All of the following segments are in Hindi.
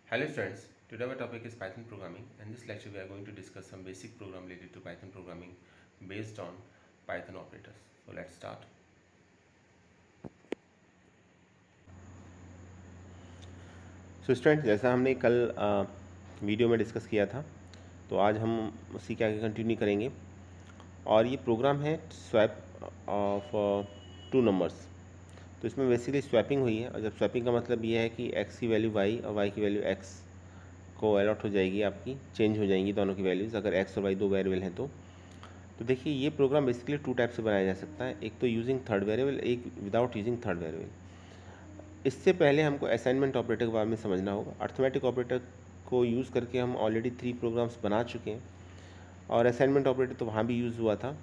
Hello students, today our topic is Python programming. In this lecture we are going to discuss some basic program related to Python programming based on Python operators. So let's start. So student जैसा हमने कल वीडियो में डिस्कस किया था, तो आज हम उसी के आगे कंटिन्यू करेंगे। और ये प्रोग्राम है स्वैप ऑफ टू नंबर्स। तो इसमें बेसिकली स्वैपिंग हुई है, और जब स्वैपिंग का मतलब ये है कि x की वैल्यू y और y की वैल्यू x को अलॉट हो जाएगी, आपकी चेंज हो जाएंगी दोनों की वैल्यूज़, अगर x और y दो वेरिएबल हैं तो देखिए ये प्रोग्राम बेसिकली टू टाइप से बनाया जा सकता है। एक तो यूजिंग थर्ड वेरिएबल, एक विदाउट यूजिंग थर्ड वेरिएबल। इससे पहले हमको असाइनमेंट ऑपरेटर के बारे में समझना होगा। अर्थमेटिक ऑपरेटर को यूज़ करके हम ऑलरेडी 3 प्रोग्राम्स बना चुके हैं, और असाइनमेंट ऑपरेटर तो वहाँ भी यूज़ हुआ था।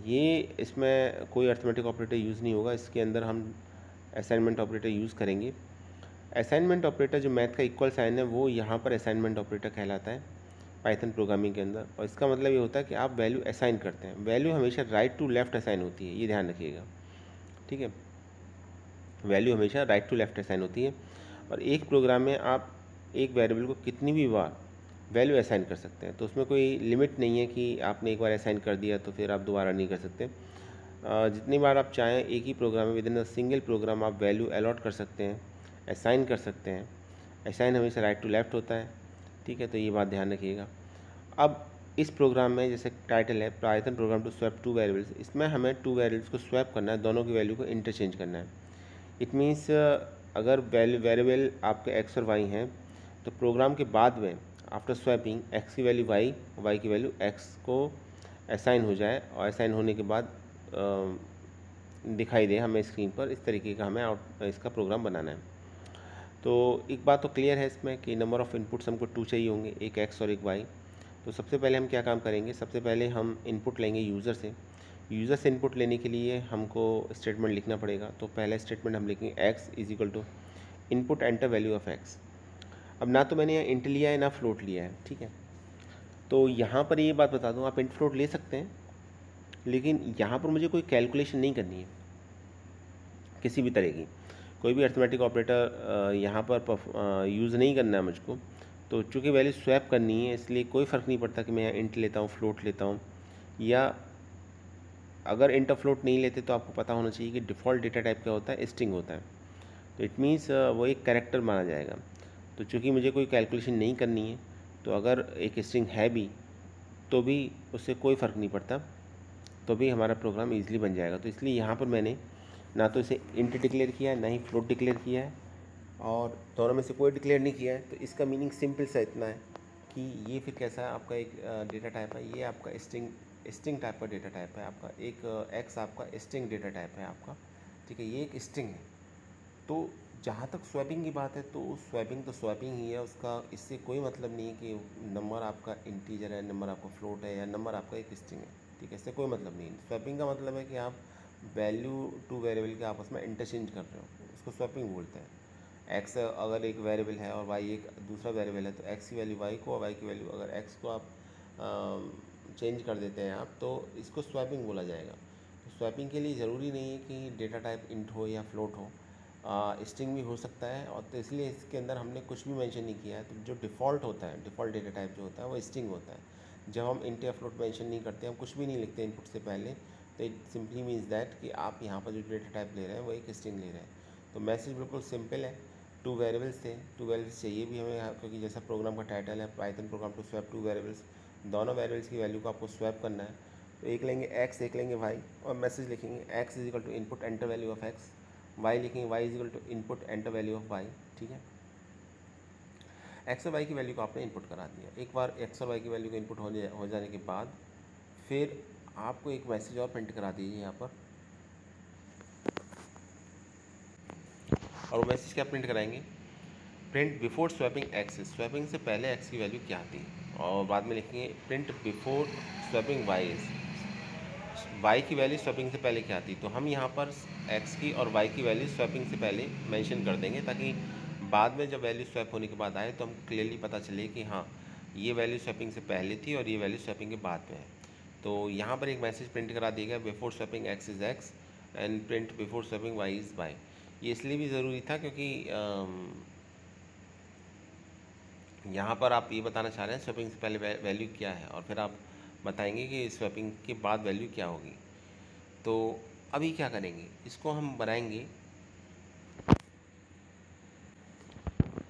ये इसमें कोई अर्थमेटिक ऑपरेटर यूज़ नहीं होगा, इसके अंदर हम असाइनमेंट ऑपरेटर यूज़ करेंगे। असाइनमेंट ऑपरेटर जो मैथ का इक्वल साइन है वो यहाँ पर असाइनमेंट ऑपरेटर कहलाता है पाइथन प्रोग्रामिंग के अंदर। और इसका मतलब ये होता है कि आप वैल्यू असाइन करते हैं। वैल्यू हमेशा राइट टू लेफ्ट असाइन होती है, ये ध्यान रखिएगा, ठीक है। वैल्यू हमेशा राइट टू लेफ्ट असाइन होती है, और एक प्रोग्राम में आप एक वेरिएबल को कितनी भी बार वैल्यू असाइन कर सकते हैं। तो उसमें कोई लिमिट नहीं है कि आपने एक बार असाइन कर दिया तो फिर आप दोबारा नहीं कर सकते। जितनी बार आप चाहें एक ही प्रोग्राम में, with in a single program, आप वैल्यू अलॉट कर सकते हैं, असाइन कर सकते हैं। असाइन हमेशा राइट टू लेफ्ट होता है, ठीक है। तो ये बात ध्यान रखिएगा। अब इस प्रोग्राम में जैसे टाइटल है Python program to swap two variables, इसमें हमें टू वेरिएबल्स को स्वैप करना है, दोनों की वैल्यू को इंटरचेंज करना है। इट मीन्स अगर वेरिएबल आपके एक्स और वाई हैं, तो प्रोग्राम के बाद में आफ्टर स्वैपिंग एक्स की वैल्यू वाई, वाई की वैल्यू एक्स को असाइन हो जाए, और असाइन होने के बाद दिखाई दे हमें स्क्रीन पर। इस तरीके का हमें इसका प्रोग्राम बनाना है। तो एक बात तो क्लियर है इसमें कि नंबर ऑफ़ इनपुट्स हमको 2 चाहिए होंगे, एक एक्स और एक वाई। तो सबसे पहले हम क्या काम करेंगे, सबसे पहले हम इनपुट लेंगे यूज़र से। यूज़र से इनपुट लेने के लिए हमको स्टेटमेंट लिखना पड़ेगा। तो पहला स्टेटमेंट हम लिखेंगे x is equal to input enter value of x. अब ना तो मैंने यहाँ इंट लिया है ना फ्लोट लिया है, ठीक है। तो यहाँ पर ये बात बता दूँ, आप इंट फ्लोट ले सकते हैं, लेकिन यहाँ पर मुझे कोई कैलकुलेशन नहीं करनी है किसी भी तरह की। कोई भी अर्थमेटिक ऑपरेटर यहाँ पर यूज़ नहीं करना है मुझको। तो चूँकि वैल्यू स्वैप करनी है, इसलिए कोई फ़र्क नहीं पड़ता कि मैं यहाँ इंट लेता हूँ, फ्लोट लेता हूँ, या अगर इंट और फ्लोट नहीं लेते तो आपको पता होना चाहिए कि डिफ़ॉल्ट डेटा टाइप क्या होता है, स्ट्रिंग होता है। तो इट मीन्स वो एक कैरेक्टर माना जाएगा। तो चूँकि मुझे कोई कैलकुलेशन नहीं करनी है, तो अगर एक स्ट्रिंग है भी तो भी उससे कोई फ़र्क नहीं पड़ता, तो भी हमारा प्रोग्राम ईजिली बन जाएगा। तो इसलिए यहाँ पर मैंने ना तो इसे इंट डिक्लेयर किया है, ना ही फ्लोट डिक्लेयर किया है, और दोनों में से कोई डिक्लेयर नहीं किया है। तो इसका मीनिंग सिंपल सा इतना है कि ये फिर कैसा है, आपका एक डेटा टाइप है, ये आपका स्ट्रिंग टाइप का डेटा टाइप है आपका। एक एक्स आपका स्ट्रिंग डेटा टाइप है आपका, ठीक है। ये एक स्ट्रिंग है। तो जहाँ तक स्वैपिंग की बात है, तो स्वैपिंग तो स्वैपिंग ही है, उसका इससे कोई मतलब नहीं है कि नंबर आपका इंटीजर है, नंबर आपका फ्लोट है, या नंबर आपका एक स्ट्रिंग है, ठीक है। इससे कोई मतलब नहीं है। स्वैपिंग का मतलब है कि आप वैल्यू टू वेरिएबल के आपस में इंटरचेंज कर रहे हो, उसको स्वैपिंग बोलते हैं। एक्स अगर एक वेरिएबल है और वाई एक दूसरा वेरिएबल है, तो एक्स की वैल्यू वाई को और वाई की वैल्यू अगर एक्स को आप चेंज कर देते हैं आप, तो इसको स्वैपिंग बोला जाएगा। तो स्वैपिंग के लिए ज़रूरी नहीं है कि डेटा टाइप इंट हो या फ्लोट हो, स्ट्रिंग भी हो सकता है। और तो इसलिए इसके अंदर हमने कुछ भी मेंशन नहीं किया है। तो जो डिफ़ॉल्ट होता है, डिफ़ॉल्ट डेटा टाइप जो होता है वो स्ट्रिंग होता है। जब हम इंट या फ्लोट मेंशन नहीं करते, हम कुछ भी नहीं लिखते इनपुट से पहले, तो इट सिंपली मीन्स दैट कि आप यहाँ पर जो डेटा टाइप ले रहे हैं वो एक स्ट्रिंग ले रहे हैं। तो मैसेज बिल्कुल सिंपल है। टू वेरिएबल्स थे, टू वेरिएबल्स चाहिए भी हमें यहाँ, क्योंकि जैसा प्रोग्राम का टाइटल है Python program to swap two variables, दोनों वेरिएबल्स की वैल्यू को आपको स्वैप करना है। तो एक लेंगे एक्स, एक लेंगे वाई, और मैसेज लिखेंगे x is equal to input enter value of x, Y लिखेंगे Y is equal to input enter value of Y, ठीक है। एक्स और वाई की वैल्यू को आपने इनपुट करा दिया। एक बार एक्स और वाई की वैल्यू को इनपुट हो जाने के बाद फिर आपको एक मैसेज और प्रिंट करा दीजिए यहाँ पर। और वो मैसेज क्या प्रिंट कराएंगे, print before swapping x. Swapping से पहले एक्स की वैल्यू क्या थी, और बाद में लिखेंगे print before swapping y is, y की वैल्यू स्वैपिंग से पहले क्या थी। तो हम यहाँ पर एक्स की और वाई की वैल्यू स्वैपिंग से पहले मेंशन कर देंगे, ताकि बाद में जब वैल्यू स्वैप होने के बाद आए तो हमको क्लियरली पता चले कि हाँ ये वैल्यू स्वैपिंग से पहले थी और ये वैल्यू स्वैपिंग के बाद में है। तो यहाँ पर एक मैसेज प्रिंट करा दिया गया, before swapping x is x and print before swapping y is y. ये इसलिए भी ज़रूरी था क्योंकि यहाँ पर आप ये बताना चाह रहे हैं स्वैपिंग से पहले वैल्यू क्या है, और फिर आप बताएंगे कि स्वैपिंग के बाद वैल्यू क्या होगी। तो अभी क्या करेंगे, इसको हम बनाएंगे,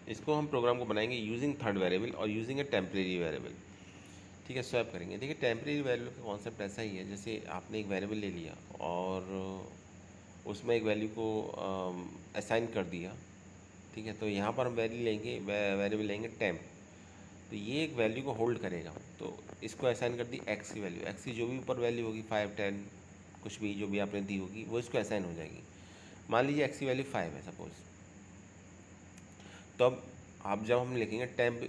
इसको हम प्रोग्राम को बनाएंगे यूजिंग थर्ड वेरिएबल और यूजिंग ए टेम्परेरी वेरिएबल। ठीक है, स्वैप करेंगे। देखिए टेम्परेरी वेरिएबल का कॉन्सेप्ट ऐसा ही है, जैसे आपने एक वेरिएबल ले लिया और उसमें एक वैल्यू को असाइन कर दिया। ठीक है, तो यहाँ पर हम वेरिएबल लेंगे टेम्प। तो ये एक वैल्यू को होल्ड करेगा, तो इसको असाइन कर दी एक्स की वैल्यू। एक्स की जो भी ऊपर वैल्यू होगी 5, 10 कुछ भी जो भी आपने दी होगी वो इसको असाइन हो जाएगी। मान लीजिए एक्स की वैल्यू 5 है सपोज। तो अब जब हम लिखेंगे टेम्प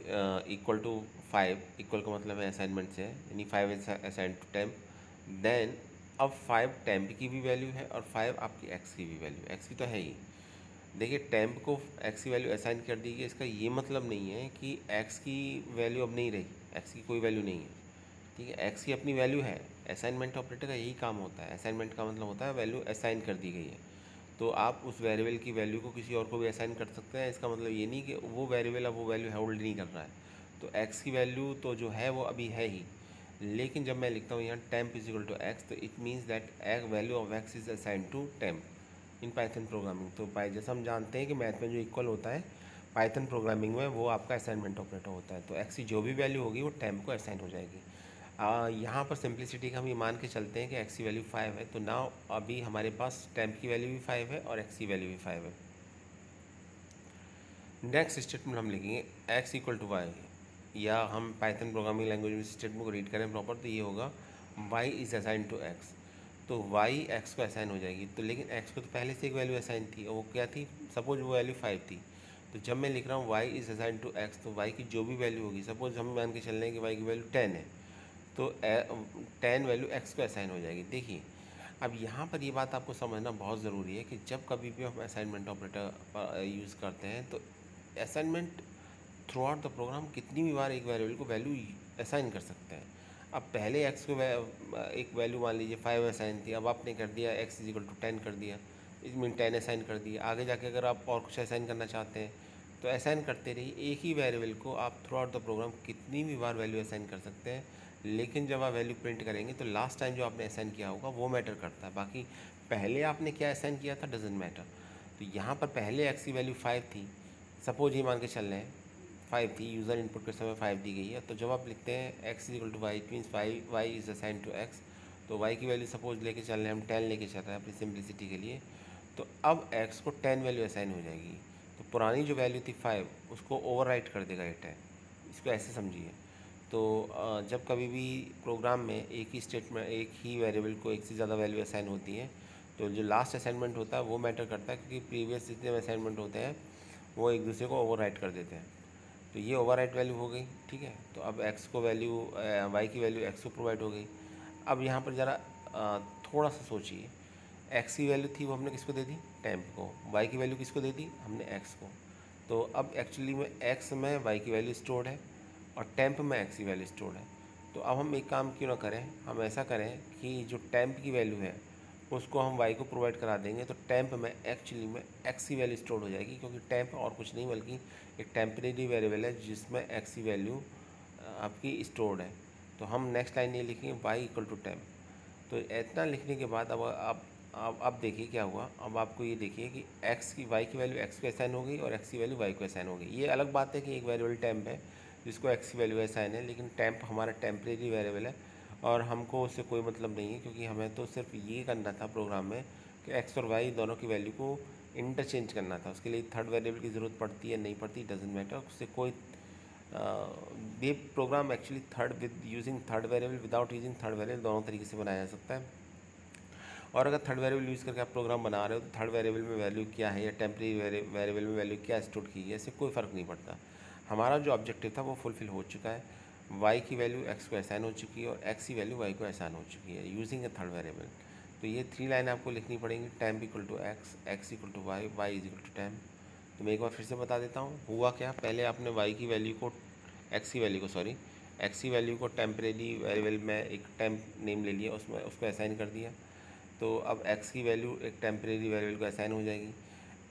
इक्वल टू 5, इक्वल का मतलब है असाइनमेंट से है, यानी 5 is assign to temp, then अब 5 टेम्प की भी वैल्यू है और 5 आपकी एक्स की भी वैल्यू, एक्स की तो है ही। देखिए टेम्प को एक्स की वैल्यू असाइन कर दी गई, इसका ये मतलब नहीं है कि एक्स की वैल्यू अब नहीं रही, एक्स की कोई वैल्यू नहीं है। ठीक है, एक्स की अपनी वैल्यू है। असाइनमेंट ऑपरेटर का यही काम होता है, असाइनमेंट का मतलब होता है वैल्यू असाइन कर दी गई है, तो आप उस वेरिएबल की वैल्यू को किसी और को भी असाइन कर सकते हैं। इसका मतलब ये नहीं कि वो वेरिएबल अब वो वैल्यू होल्ड नहीं कर रहा है। तो एक्स की वैल्यू तो जो है वो अभी है ही, लेकिन जब मैं लिखता हूँ यहाँ temp is equal to x, तो it means that value of X is assign to temp in Python programming. तो जैसे हम जानते हैं कि मैथ में जो इक्वल होता है, पाइथन प्रोग्रामिंग में वो आपका असाइनमेंट ऑपरेटर होता है। तो एक्स की जो भी वैल्यू होगी वो टेम्प को असाइन हो जाएगी। यहाँ पर सिंप्लिसिटी का हम ये मान के चलते हैं कि एक्स की वैल्यू 5 है, तो नाउ अभी हमारे पास टेम्प की वैल्यू भी 5 है और एक्स की वैल्यू भी 5 है। नेक्स्ट स्टेटमेंट हम लिखेंगे एक्स इक्वल टू वाई, या हम पाइथन प्रोग्रामिंग लैंग्वेज में स्टेटमेंट को रीड करें प्रॉपर तो ये होगा y is assign to x. तो वाई एक्स को असाइन हो जाएगी, तो लेकिन एक्स को तो पहले से एक वैल्यू असाइन थी, और वो क्या थी, सपोज वो वैल्यू 5 थी। तो जब मैं लिख रहा हूँ y is assign to x, तो वाई की जो भी वैल्यू होगी, सपोज हम मान के चल रहे हैं कि वाई की वैल्यू 10 है, तो 10 वैल्यू एक्स को असाइन हो जाएगी। देखिए अब यहाँ पर ये बात आपको समझना बहुत ज़रूरी है कि जब कभी भी हम असाइनमेंट ऑपरेटर यूज़ करते हैं, तो assignment throughout the program कितनी भी बार एक वेरिएबल को वैल्यू असाइन कर सकते हैं। अब पहले एक्स को एक वैल्यू मान लीजिए 5 असाइन थी, अब आपने कर दिया एक्स इज इक्वल टू 10 कर दिया, इसमें 10 असाइन कर दिया। आगे जाके अगर आप और कुछ असाइन करना चाहते हैं तो असाइन करते रहिए, एक ही वेरिएबल को आप थ्रू आउट द प्रोग्राम कितनी भी बार वैल्यू असाइन कर सकते हैं। लेकिन जब आप वैल्यू प्रिंट करेंगे तो लास्ट टाइम जो आपने असाइन किया होगा वो मैटर करता है, बाकी पहले आपने क्या असाइन किया था डजेंट मैटर। तो यहाँ पर पहले एक्स की वैल्यू 5 थी, सपोज ये मान के चल रहे हैं 5 थी, यूज़र इनपुट के समय 5 दी गई है। तो जब आप लिखते हैं x is equal to y, it means y is assign to x. तो वाई की वैल्यू सपोज लेके चल रहे हैं हम 10 लेके चल रहे हैं अपनी सिंप्लिसिटी के लिए, तो अब एक्स को 10 वैल्यू असाइन हो जाएगी। तो पुरानी जो वैल्यू थी 5 उसको ओवरराइट कर देगा ये 10, इसको ऐसे समझिए। तो जब कभी भी प्रोग्राम में एक ही स्टेटमेंट, एक ही वेरिएबल को एक से ज़्यादा वैल्यू असाइन होती है, तो जो लास्ट असाइनमेंट होता है वो मैटर करता है, क्योंकि प्रीवियस जितने असाइनमेंट होते हैं वो एक दूसरे को ओवरराइट कर देते हैं। तो ये ओवरराइट वैल्यू हो गई, ठीक है। तो अब एक्स को वैल्यू वाई की वैल्यू एक्स को प्रोवाइड हो गई। अब यहाँ पर ज़रा थोड़ा सा सोचिए, एक्स की वैल्यू थी वो हमने किसको दे दी, टेम्प को। वाई की वैल्यू किसको दे दी, हमने एक्स को। तो अब एक्चुअली में एक्स में वाई की वैल्यू स्टोर्ड है और टेम्प में एक्स की वैल्यू स्टोर्ड है। तो अब हम एक काम क्यों ना करें, हम ऐसा करें कि जो टेम्प की वैल्यू है उसको हम वाई को प्रोवाइड करा देंगे, तो टेम्प में एक्चुअली में एक्स की वैल्यू स्टोर हो जाएगी, क्योंकि टेम्प और कुछ नहीं बल्कि एक टेम्परेरी वेरिएबल है जिसमें एक्स की वैल्यू आपकी स्टोर्ड है। तो हम नेक्स्ट लाइन ये लिखेंगे वाई इक्वल टू टेम्प। तो इतना लिखने के बाद अब देखिए क्या हुआ। अब आपको ये देखिए कि एक्स की वाई की वैल्यू एक्स को असाइन हो गई और एक्स की वैल्यू वाई को असाइन हो गई। ये अलग बात है कि एक वेरिएबल टेम्प है जिसको एक्स की वैल्यू असाइन है, लेकिन टेम्प हमारा टेम्परेरी वेरिएबल है और हमको उससे कोई मतलब नहीं है, क्योंकि हमें तो सिर्फ ये करना था प्रोग्राम में कि एक्स और वाई दोनों की वैल्यू को इंटरचेंज करना था। उसके लिए थर्ड वेरिएबल की ज़रूरत पड़ती है नहीं पड़ती डजेंट मैटर, उससे कोई ये program actually third with using third variable without using third variable दोनों तरीके से बनाया जा सकता है। और अगर थर्ड वेरिएबल यूज़ करके आप प्रोग्राम बना रहे हो तो थर्ड वेरिएबल में वैल्यू क्या है या टेम्परेरी वेरिएबल में वैल्यू क्या स्टोर की है, इससे कोई फ़र्क नहीं पड़ता। हमारा जो ऑब्जेक्टिव था वो फुलफिल हो चुका है। वाई की वैल्यू एक्स को असाइन हो चुकी है और एक्स की वैल्यू वाई को असाइन हो चुकी है यूजिंग ए थर्ड वेरिएबल। तो ये 3 लाइन आपको लिखनी पड़ेंगी, temp equal to x, x equal to y, y is equal to temp. तो मैं एक बार फिर से बता देता हूँ हुआ क्या। पहले आपने वाई की वैल्यू को एक्स की वैल्यू को सॉरी एक्स की वैल्यू को टेम्परेरी वेरिएबल में एक टेम्प नेम ले लिया, उसमें उसको असाइन कर दिया। तो अब एक्स की वैल्यू एक टेम्परेरी वेरिएबल को असाइन हो जाएगी।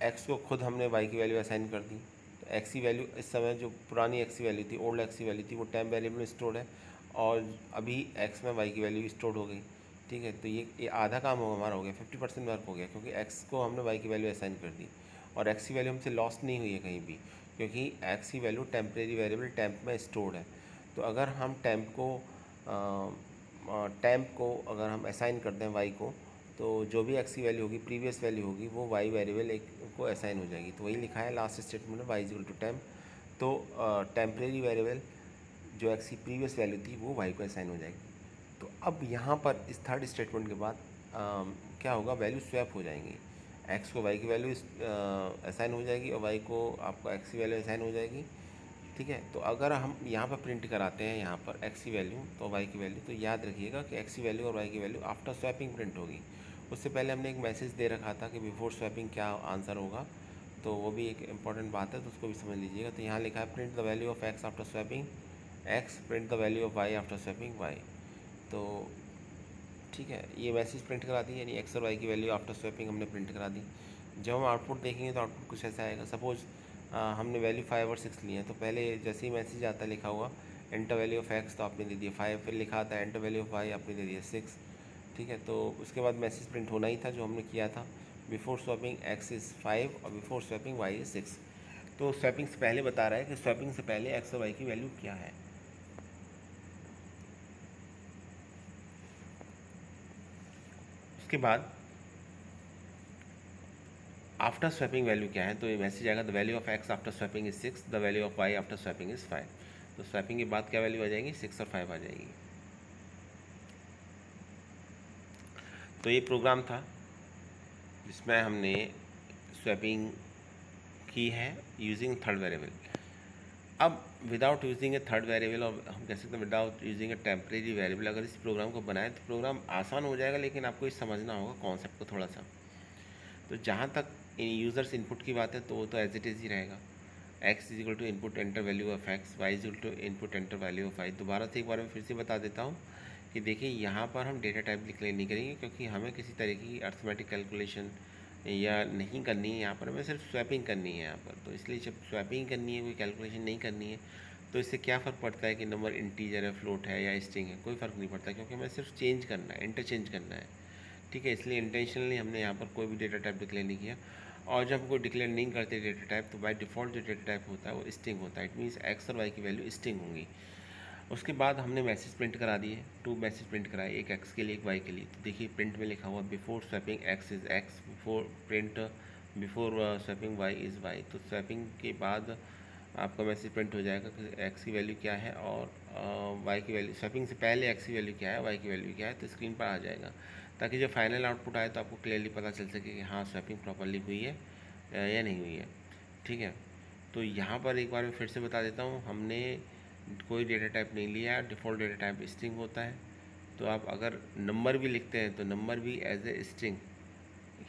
एक्स को खुद हमने वाई की वैल्यू असाइन कर दी, तो एक्स की वैल्यू इस समय जो पुरानी एक्स की वैल्यू थी, ओल्ड एक्स की वैल्यू थी, वो टेम्प वेरिएबल में स्टोर्ड है और अभी एक्स में वाई की वैल्यू स्टोर्ड हो गई। ठीक है, तो ये आधा काम हमारा हो गया, 50% वर्क हो गया, क्योंकि एक्स को हमने वाई की वैल्यू असाइन कर दी और एक्स की वैल्यू हमसे लॉस्ट नहीं हुई है कहीं भी, क्योंकि एक्स की वैल्यू टेम्परेरी वेरिएबल टेम्प में स्टोर्ड है। तो अगर हम टेम्प को अगर हम असाइन कर दें वाई को, तो जो भी एक्स की वैल्यू होगी, प्रीवियस वैल्यू होगी, वो वाई वेरिएबल एक को असाइन हो जाएगी। तो वही लिखा है लास्ट स्टेटमेंट में, y is equal to temp. तो टेम्परेरी वेरिएबल जो एक्स की प्रीवियस वैल्यू थी वो वाई को असाइन हो जाएगी। तो अब यहाँ पर इस थर्ड स्टेटमेंट के बाद क्या होगा, वैल्यू स्वैप हो जाएंगी। एक्स को वाई की वैल्यू असाइन हो जाएगी और वाई को आपका एक्स की वैल्यू असाइन हो जाएगी। ठीक है, तो अगर हम यहाँ पर प्रिंट कराते हैं यहाँ पर एक्स की वैल्यू तो वाई की वैल्यू, तो याद रखिएगा कि एक्स की वैल्यू और वाई की वैल्यू आफ्टर स्वैपिंग प्रिंट होगी। उससे पहले हमने एक मैसेज दे रखा था कि बिफोर स्वैपिंग क्या आंसर होगा, तो वो भी एक इंपॉर्टेंट बात है, तो उसको भी समझ लीजिएगा। तो यहाँ लिखा है print the value of x after swapping x, print the value of y after swapping y. तो ठीक है, ये मैसेज प्रिंट करा दी, यानी एक्स और वाई की वैल्यू आफ्टर स्वैपिंग हमने प्रिंट करा दी। जब हम आउटपुट देखेंगे तो आउटपुट कुछ ऐसा आएगा। सपोज हमने वैल्यू 5 और 6 ली है, तो पहले जैसे ही मैसेज आता है लिखा हुआ एंटर वैल्यू ऑफ एक्स, तो आपने दे दिया 5, फिर लिखा आता है एंटर वैल्यू ऑफ वाई, आपने दे दिया 6। ठीक है, तो उसके बाद मैसेज प्रिंट होना ही था जो हमने किया था, बिफोर स्वैपिंग एक्स इज़ 5 और बिफोर स्वैपिंग वाई इज़ 6। तो स्वैपिंग से पहले बता रहा है कि स्वैपिंग से पहले एक्स और वाई की वैल्यू क्या है। उसके बाद आफ्टर स्वैपिंग वैल्यू क्या है, तो ये मैसेज आएगा the value of x after swapping is 6, the value of y after swapping is 5। तो स्वैपिंग के बाद क्या वैल्यू आ जाएगी, 6 और 5 आ जाएगी। तो ये प्रोग्राम था जिसमें हमने स्वैपिंग की है यूजिंग थर्ड वेरिएबल। अब विदाउट यूजिंग ए थर्ड वेरिएबल, और हम कह सकते हैं विदाउट यूजिंग ए टेम्परेरी वेरिएबल, अगर इस प्रोग्राम को बनाए तो प्रोग्राम आसान हो जाएगा, लेकिन आपको ये समझना होगा कॉन्सेप्ट को थोड़ा सा। तो जहाँ तक यूज़र्स इनपुट की बात है तो वो तो एज इट इज़ ही रहेगा, x is equal to input enter value of x, y is equal to input enter value of y. दोबारा से एक बार मैं फिर से बता देता हूँ कि देखिए यहाँ पर हम डेटा टाइप डिक्लेयर नहीं करेंगे, क्योंकि हमें किसी तरीके की अर्थमेटिक कैलकुलेशन या नहीं करनी है, यहाँ पर हमें सिर्फ स्वैपिंग करनी है यहाँ पर। तो इसलिए जब स्वैपिंग करनी है, कोई कैलकुलेशन नहीं करनी है, तो इससे क्या फ़र्क पड़ता है कि नंबर इंटीजर है, फ्लोट है या स्ट्रिंग है, कोई फ़र्क नहीं पड़ता, क्योंकि हमें सिर्फ चेंज करना है, इंटरचेंज करना है। ठीक है, इसलिए इंटेंशनली हमने यहाँ पर कोई भी डेटा टाइप डिक्लेयर नहीं किया। और जब कोई डिक्लेयर नहीं करते डेटा टाइप, तो बाय डिफ़ॉल्ट जो डेटा टाइप होता है वो स्ट्रिंग होता है। इट मीन्स एक्स और वाई की वैल्यू स्ट्रिंग होंगी। उसके बाद हमने मैसेज प्रिंट करा दिए, 2 मैसेज प्रिंट कराए, एक एक्स के लिए एक वाई के लिए। तो देखिए प्रिंट में लिखा हुआ before swapping x is x, before swapping y is y. तो स्वैपिंग के बाद आपका मैसेज प्रिंट हो जाएगा कि एक्स की वैल्यू क्या है और वाई की वैल्यू, स्वैपिंग से पहले एक्स की वैल्यू क्या है, वाई की वैल्यू क्या है, तो स्क्रीन पर आ जाएगा, ताकि जब फाइनल आउटपुट आए तो आपको क्लियरली पता चल सके कि हाँ स्वैपिंग प्रॉपरली हुई है या नहीं हुई है। ठीक है, तो यहाँ पर एक बार मैं फिर से बता देता हूँ, हमने कोई डेटा टाइप नहीं लिया, डिफ़ॉल्ट डेटा टाइप स्ट्रिंग होता है। तो आप अगर नंबर भी लिखते हैं तो नंबर भी एज ए स्ट्रिंग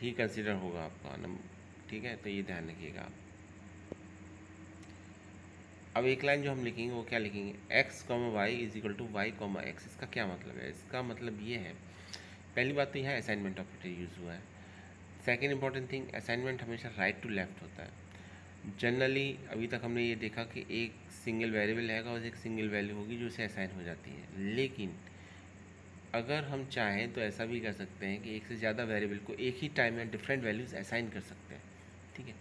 ही कंसिडर होगा आपका नंबर। ठीक है, तो ये ध्यान रखिएगा आप। अब एक लाइन जो हम लिखेंगे वो क्या लिखेंगे, x comma y is equal to y comma x. इसका क्या मतलब है, इसका मतलब ये है, पहली बात तो यहाँ असाइनमेंट ऑपरेटर यूज़ हुआ है। सेकेंड इंपॉर्टेंट थिंग, असाइनमेंट हमेशा राइट टू लेफ्ट होता है। जनरली अभी तक हमने ये देखा कि एक सिंगल वेरिएबल रहेगा और एक सिंगल वैल्यू होगी जो उसे असाइन हो जाती है, लेकिन अगर हम चाहें तो ऐसा भी कर सकते हैं कि एक से ज़्यादा वेरिएबल को एक ही टाइम में डिफरेंट वैल्यूज़ असाइन कर सकते हैं। ठीक है,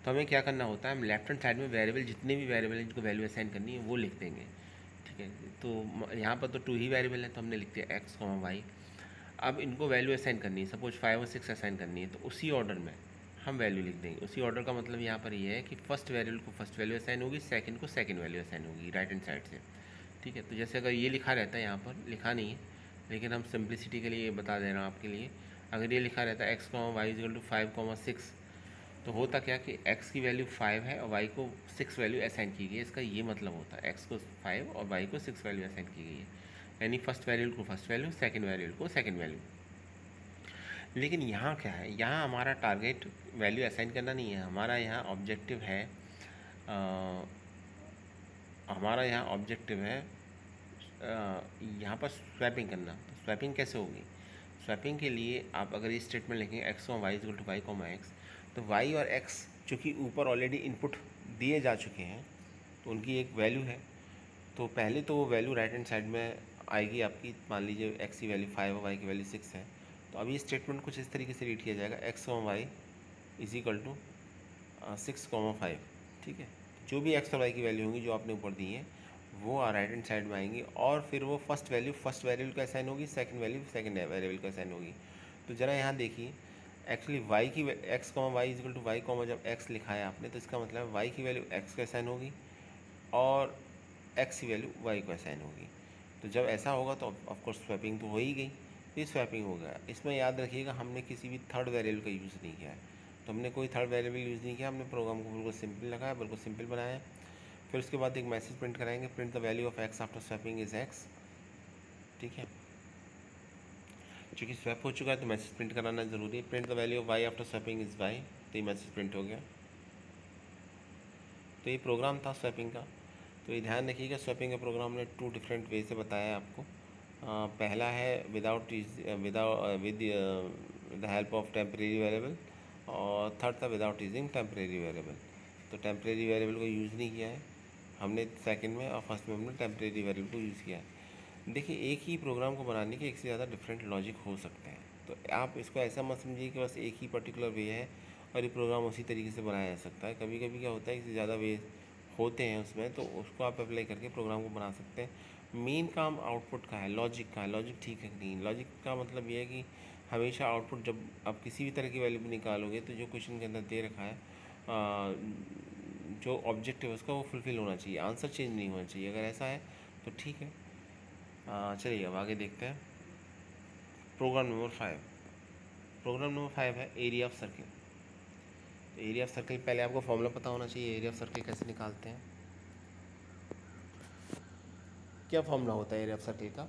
तो हमें क्या करना होता है, हम लेफ्ट हैंड साइड में वेरिएबल, जितने भी वेरिएबल हैं जिनको वैल्यू असाइन करनी है वो लिख देंगे। ठीक है, तो यहाँ पर तो 2 ही वेरिएबल हैं, तो हमने लिख दिया एक्स कॉमा वाई। अब इनको वैल्यू असाइन करनी है, सपोज 5 और 6 असाइन करनी है, तो उसी ऑर्डर में हम वैल्यू लिख देंगे। उसी ऑर्डर का मतलब यहाँ पर ये है कि फर्स्ट वेरिएबल को फर्स्ट वैल्यू असाइन होगी, सेकंड को सेकंड वैल्यू असाइन होगी राइट हैंड साइड से। ठीक है, तो जैसे अगर ये लिखा रहता है, यहाँ पर लिखा नहीं है, लेकिन हम सिंप्लिसिटी के लिए बता दे रहा हूँ आपके लिए, अगर ये लिखा रहता है x comma y is equal to 5,6, तो होता क्या कि x की वैल्यू 5 है और y को 6 वैल्यू असाइन की गई है। इसका ये मतलब होता है x को 5 और y को 6 वैल्यू असाइन की गई है, यानी फर्स्ट वेरिएबल को फर्स्ट वैल्यू, सेकंड वेरिएबल को सेकंड वैल्यू। लेकिन यहाँ क्या है, यहाँ हमारा टारगेट वैल्यू असाइन करना नहीं है, हमारा यहाँ ऑब्जेक्टिव है यहाँ पर स्वैपिंग करना। तो स्वैपिंग कैसे होगी, स्वैपिंग के लिए आप अगर ये स्टेटमेंट लिखेंगे x comma y equal to y comma x, तो वाई और एक्स चूँकि ऊपर ऑलरेडी इनपुट दिए जा चुके हैं तो उनकी एक वैल्यू है। तो पहले तो वो वैल्यू राइट हैंड साइड में आएगी आपकी। मान लीजिए x की वैल्यू 5 और y की वैल्यू 6 है, तो अब ये स्टेटमेंट कुछ इस तरीके से रीड किया जाएगा, x y is equal to 6,5। ठीक है, जो भी x और y की वैल्यू होंगी जो आपने ऊपर दी है वो राइट हैंड साइड में आएंगी, और फिर वो फर्स्ट वेरिएबल का असाइन होगी, सेकंड वैल्यू सेकंड वेरिएबल का असाइन होगी। तो ज़रा यहाँ देखिए, एक्चुअली y की x y is equal to y, जब x लिखा है आपने तो इसका मतलब है y की वैल्यू x को असाइन होगी और x की वैल्यू y को असाइन होगी। तो जब ऐसा होगा तो ऑफकोर्स स्वैपिंग तो हो ही गई, फिर स्वैपिंग हो गया। इसमें याद रखिएगा हमने किसी भी थर्ड वेरिएबल का यूज़ नहीं किया है, तो हमने कोई थर्ड वेरिएबल यूज़ नहीं किया, हमने प्रोग्राम को बिल्कुल सिंपल लगाया, बिल्कुल सिंपल बनाया। फिर उसके बाद एक मैसेज प्रिंट कराएंगे, print the value of x after swapping is x। ठीक है, चूँकि स्वैप हो चुका है तो मैसेज प्रिंट कराना ज़रूरी है। Print the value of y after swapping is y, तो ये मैसेज प्रिंट हो गया। तो ये प्रोग्राम था स्वैपिंग का। तो ये ध्यान रखिएगा, स्वैपिंग का प्रोग्राम ने 2 डिफरेंट वे से बताया है आपको। पहला है with the help of temporary variable, और थर्ड था विदाउट यूजिंग टेम्परेरी वेरिएबल। तो टेम्परेरी वेरिएबल को यूज़ नहीं किया है हमने सेकंड में, और फर्स्ट में हमने टेम्परेरी वेरिएबल को यूज़ किया है। देखिए, एक ही प्रोग्राम को बनाने के एक से ज़्यादा डिफरेंट लॉजिक हो सकते हैं, तो आप इसको ऐसा मत समझिए कि बस एक ही पर्टिकुलर वे है और ये प्रोग्राम उसी तरीके से बनाया जा सकता है। कभी कभी क्या होता है कि ज़्यादा वे होते हैं उसमें, तो उसको आप अप्लाई करके प्रोग्राम को बना सकते हैं। मेन काम आउटपुट का है, लॉजिक का है। लॉजिक ठीक है कि नहीं, लॉजिक का मतलब ये है कि हमेशा आउटपुट जब आप किसी भी तरह की वैल्यू निकालोगे तो जो क्वेश्चन के अंदर दे रखा है, जो ऑब्जेक्ट है उसका वो फुलफिल होना चाहिए, आंसर चेंज नहीं होना चाहिए। अगर ऐसा है तो ठीक है। चलिए अब आगे देखते हैं। Programme number 5। प्रोग्राम नंबर 5 है एरिया ऑफ सर्किल। तो एरिया ऑफ सर्किल, पहले आपको फॉर्मूला पता होना चाहिए एरिया ऑफ सर्किल कैसे निकालते हैं। क्या फॉर्मूला होता है एरिया ऑफ सर्किल का?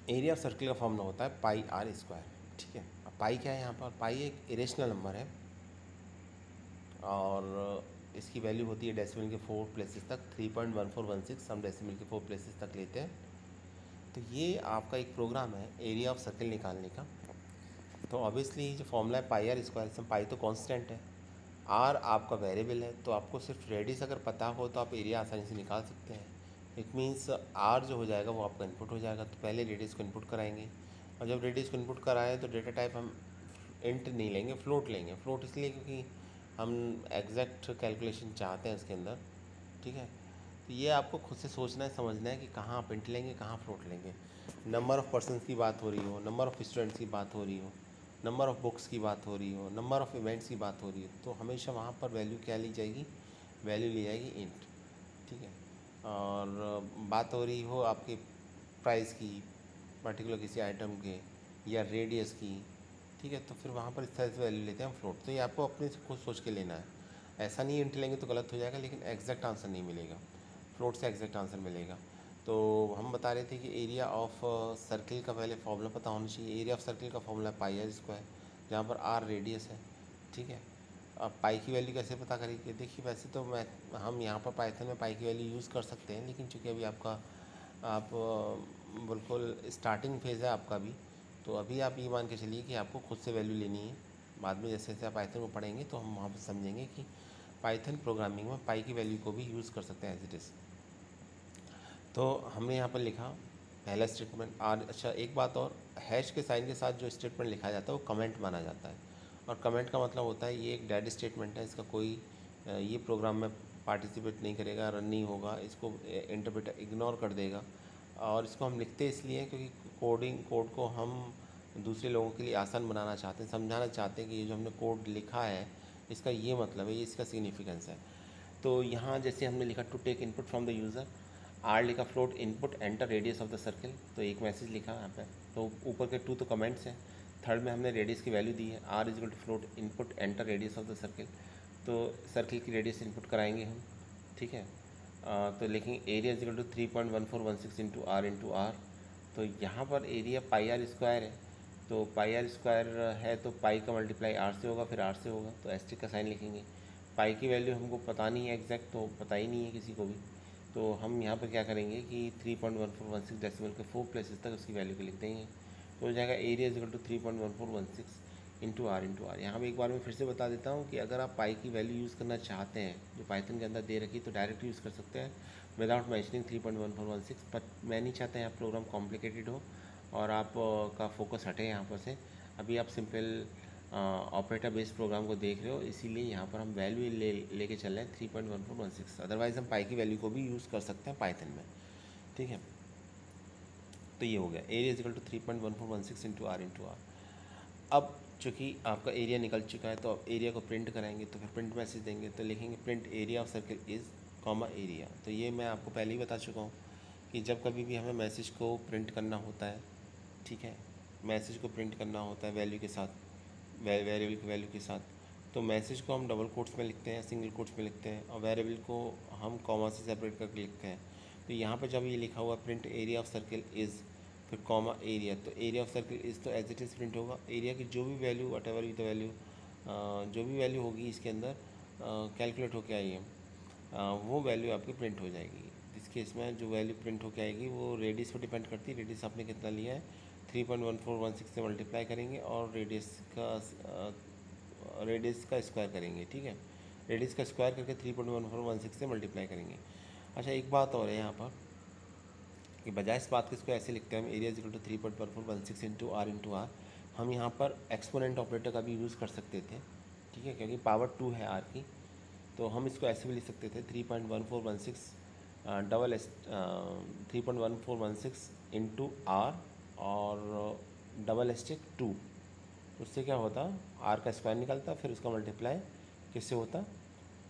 एरिया ऑफ सर्किल का फॉर्मूला होता है पाई आर स्क्वायर। ठीक है, अब पाई क्या है यहाँ पर? पाई एक इरेशनल नंबर है और इसकी वैल्यू होती है डेसिमल के 4 प्लेसेस तक, 3.1416 हम डेसिमल के 4 प्लेसेस तक लेते हैं। तो ये आपका एक प्रोग्राम है एरिया ऑफ सर्किल निकालने का। तो ऑब्वियसली जो फॉर्मूला है पाई आर स्क्वायर, इसमें पाई तो कांस्टेंट है, आर आपका वेरिएबल है, तो आपको सिर्फ रेडियस अगर पता हो तो आप एरिया आसानी से निकाल सकते हैं। इट मीन्स आर जो हो जाएगा वो आपका इनपुट हो जाएगा। तो पहले रेडियस को इनपुट कराएंगे, और जब रेडियस को इनपुट कराएं तो डेटा टाइप हम इंट नहीं लेंगे, फ्लोट लेंगे। फ्लोट इसलिए क्योंकि हम एग्जैक्ट कैलकुलेशन चाहते हैं इसके अंदर। ठीक है, तो ये आपको खुद से सोचना है, समझना है कि कहाँ आप इंट लेंगे, कहाँ फ्लोट लेंगे। नंबर ऑफ़ पर्सनस की बात हो रही हो, नंबर ऑफ़ स्टूडेंट्स की बात हो रही हो, नंबर ऑफ़ बुक्स की बात हो रही हो, नंबर ऑफ़ इवेंट्स की बात हो रही हो, तो हमेशा वहाँ पर वैल्यू क्या ली जाएगी? वैल्यू ली जाएगी इंट। ठीक है, और बात हो रही हो आपके प्राइस की, पर्टिकुलर किसी आइटम के, या रेडियस की, ठीक है, तो फिर वहाँ पर इस तरह से वैल्यू लेते हैं हम फ्लोट। तो ये आपको अपने से खुद सोच के लेना है, ऐसा नहीं इंट लेंगे तो गलत हो जाएगा, लेकिन एग्जैक्ट आंसर नहीं मिलेगा, फ्लोट से एग्जैक्ट आंसर मिलेगा। तो हम बता रहे थे कि एरिया ऑफ सर्किल का पहले फॉर्मूला पता होना चाहिए। एरिया ऑफ सर्किल का फॉर्मूला पाई आर स्क्वायर, जहाँ पर आर रेडियस है। ठीक है, अब पाई की वैल्यू कैसे पता करेंगे? देखिए, वैसे तो हम यहाँ पर पाइथन में पाई की वैल्यू यूज़ कर सकते हैं, लेकिन चूँकि अभी आप बिल्कुल स्टार्टिंग फेज़ है आपका भी, तो अभी आप ये मान के चलिए कि आपको खुद से वैल्यू लेनी है। बाद में जैसे जैसे आप पाइथन को पढ़ेंगे तो हम वहाँ पर समझेंगे कि पाइथन प्रोग्रामिंग में पाई की वैल्यू को भी यूज़ कर सकते हैं एज इट इज़। तो हमने यहाँ पर लिखा पहला स्टेटमेंट आर। अच्छा, एक बात और, हैश के साइन के साथ जो स्टेटमेंट लिखा जाता है वो कमेंट माना जाता है, और कमेंट का मतलब होता है ये एक डेड स्टेटमेंट है, इसका कोई ये प्रोग्राम में पार्टिसिपेट नहीं करेगा, रन नहीं होगा, इसको इंटरप्रेटर इग्नोर कर देगा। और इसको हम लिखते इसलिए क्योंकि कोड को हम दूसरे लोगों के लिए आसान बनाना चाहते हैं, समझाना चाहते हैं कि ये जो हमने कोड लिखा है इसका ये मतलब है, ये इसका सिग्निफिकेंस है। तो यहाँ जैसे हमने लिखा to take input from the user, R लिखा float input enter radius of the circle, तो एक मैसेज लिखा यहाँ पे। तो ऊपर के 2 तो कमेंट्स हैं, थर्ड में हमने रेडियस की वैल्यू दी है, r is equal to float input enter radius of the circle, तो सर्किल की रेडियस इनपुट कराएंगे हम। ठीक है, तो लिखेंगे area is equal to 3.1416 into r. तो यहाँ पर एरिया पाई आर स्क्वायर है, तो पाई आर स्क्वायर है तो पाई का मल्टीप्लाई आर से होगा, फिर आर से होगा, तो एस्टेरिक का साइन लिखेंगे। पाई की वैल्यू हमको पता नहीं है एग्जैक्ट, तो पता ही नहीं है किसी को भी, तो हम यहाँ पर क्या करेंगे कि 3.1416 डेसिमल के 4 प्लेसेस तक उसकी वैल्यू को लिख देंगे। तो हो जाएगा area is equal to 3.1416 into r. यहाँ पे एक बार मैं फिर से बता देता हूँ कि अगर आप पाई की वैल्यू यूज़ करना चाहते हैं जो पाइथन के अंदर दे रखी तो डायरेक्ट यूज़ कर सकते हैं विदाउट मैंशनिंग 3.1416, पर मैं नहीं चाहता यहाँ प्रोग्राम कॉम्प्लिकेटेड हो और आप का फोकस हटे यहाँ पर से। अभी आप सिंपल ऑपरेटर बेस्ड प्रोग्राम को देख रहे हो, इसीलिए यहाँ पर हम वैल्यू लेके चल रहे हैं 3.1416। अदरवाइज़ हम पाई की वैल्यू को भी यूज़ कर सकते हैं पाइथन में, ठीक है। तो ये हो गया area is equal to 3.1416 into r. अब चूँकि आपका एरिया निकल चुका है तो अब एरिया को प्रिंट कराएंगे, तो फिर प्रिंट मैसेज देंगे तो लिखेंगे print area of circle is comma area. तो ये मैं आपको पहले ही बता चुका हूँ कि जब कभी भी हमें मैसेज को प्रिंट करना होता है, ठीक है, मैसेज को प्रिंट करना होता है वैल्यू के साथ, वेरिएबल की वैल्यू के साथ, तो मैसेज को हम डबल कोट्स में लिखते हैं, सिंगल कोट्स में लिखते हैं, और वेरिएबल को हम कॉमा से सेपरेट करके लिखते हैं। तो यहाँ पर जब ये लिखा हुआ print area of circle is फिर कॉमा एरिया, तो एरिया ऑफ सर्किल इज़ तो एज इट इज़ प्रिंट होगा। एरिया की जो भी value what ever the value जो भी वैल्यू होगी इसके अंदर कैलकुलेट होके आई है, वो वैल्यू आपकी प्रिंट हो जाएगी। इस केस में जो वैल्यू प्रिंट होके आएगी वो रेडियस पर डिपेंड करती है। रेडियस आपने कितना लिया है 3.1416 से मल्टीप्लाई करेंगे और रेडियस का स्क्वायर करेंगे, ठीक है। रेडियस का स्क्वायर करके 3.1416 से मल्टीप्लाई करेंगे। अच्छा एक बात और है यहाँ पर कि बजाय इस बात के इसको ऐसे लिखते हैं हम area is equal to 3.1416 into r, हम यहाँ पर एक्सपोनेंट ऑपरेटर का भी यूज़ कर सकते थे, ठीक है, क्योंकि पावर 2 है आर की। तो हम इसको ऐसे भी लिख सकते थे 3.1416 इंटू आर और डबल एस्टिक 2। उससे क्या होता, आर का स्क्वायर निकलता, फिर उसका मल्टीप्लाई किससे होता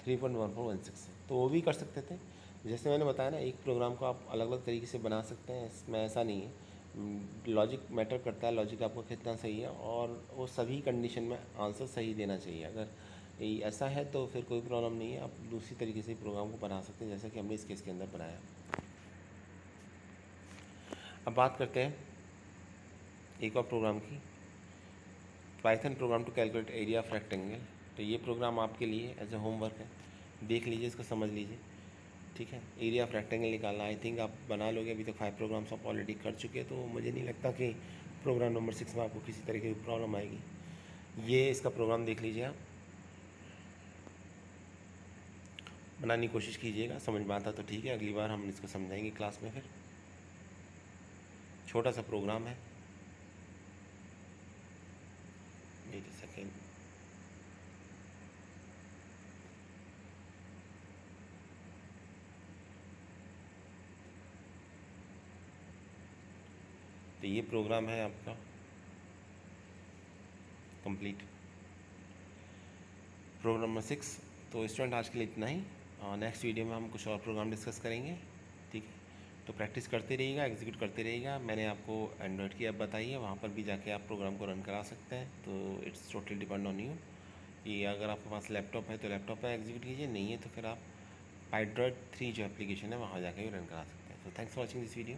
3.1416 से। तो वो भी कर सकते थे। जैसे मैंने बताया ना, एक प्रोग्राम को आप अलग अलग तरीके से बना सकते हैं, इसमें ऐसा नहीं है। लॉजिक मैटर करता है, लॉजिक आपका कितना सही है, और वो सभी कंडीशन में आंसर सही देना चाहिए। अगर ऐसा है तो फिर कोई प्रॉब्लम नहीं है, आप दूसरी तरीके से प्रोग्राम को बना सकते हैं जैसा कि हमने इस केस के अंदर बनाया। अब बात करते हैं एक और प्रोग्राम की, Python program to calculate area of rectangle. तो ये प्रोग्राम आपके लिए एज ए होमवर्क है, देख लीजिए, इसको समझ लीजिए, ठीक है। एरिया ऑफ रेक्टेंगल निकालना, आई थिंक आप बना लोगे। अभी तक 5 प्रोग्राम्स आप ऑलरेडी कर चुके हैं, तो मुझे नहीं लगता कि प्रोग्राम नंबर 6 में आपको किसी तरीके की प्रॉब्लम आएगी। ये इसका प्रोग्राम देख लीजिए, आप बनाने की कोशिश कीजिएगा, समझ में आता तो ठीक है, अगली बार हम इसको समझाएंगे क्लास में। फिर छोटा सा प्रोग्राम है, वेट अ सेकेंड। तो ये प्रोग्राम है आपका कंप्लीट, प्रोग्राम नंबर 6। तो स्टूडेंट आज के लिए इतना ही, नेक्स्ट वीडियो में हम कुछ और प्रोग्राम डिस्कस करेंगे, ठीक है। तो प्रैक्टिस करते रहिएगा, एग्जीक्यूट करते रहिएगा। मैंने आपको एंड्रॉयड की ऐप बताई है, वहाँ पर भी जाके आप प्रोग्राम को रन करा सकते हैं। तो it's totally depend on you कि अगर आपके पास लैपटॉप है तो लैपटॉप पर एग्जीक्यूट कीजिए, नहीं है तो फिर आप पाइड्रॉइड 3 जो एप्लीकेशन है वहाँ जाके भी रन करा सकते हैं। तो thanks for watching this video.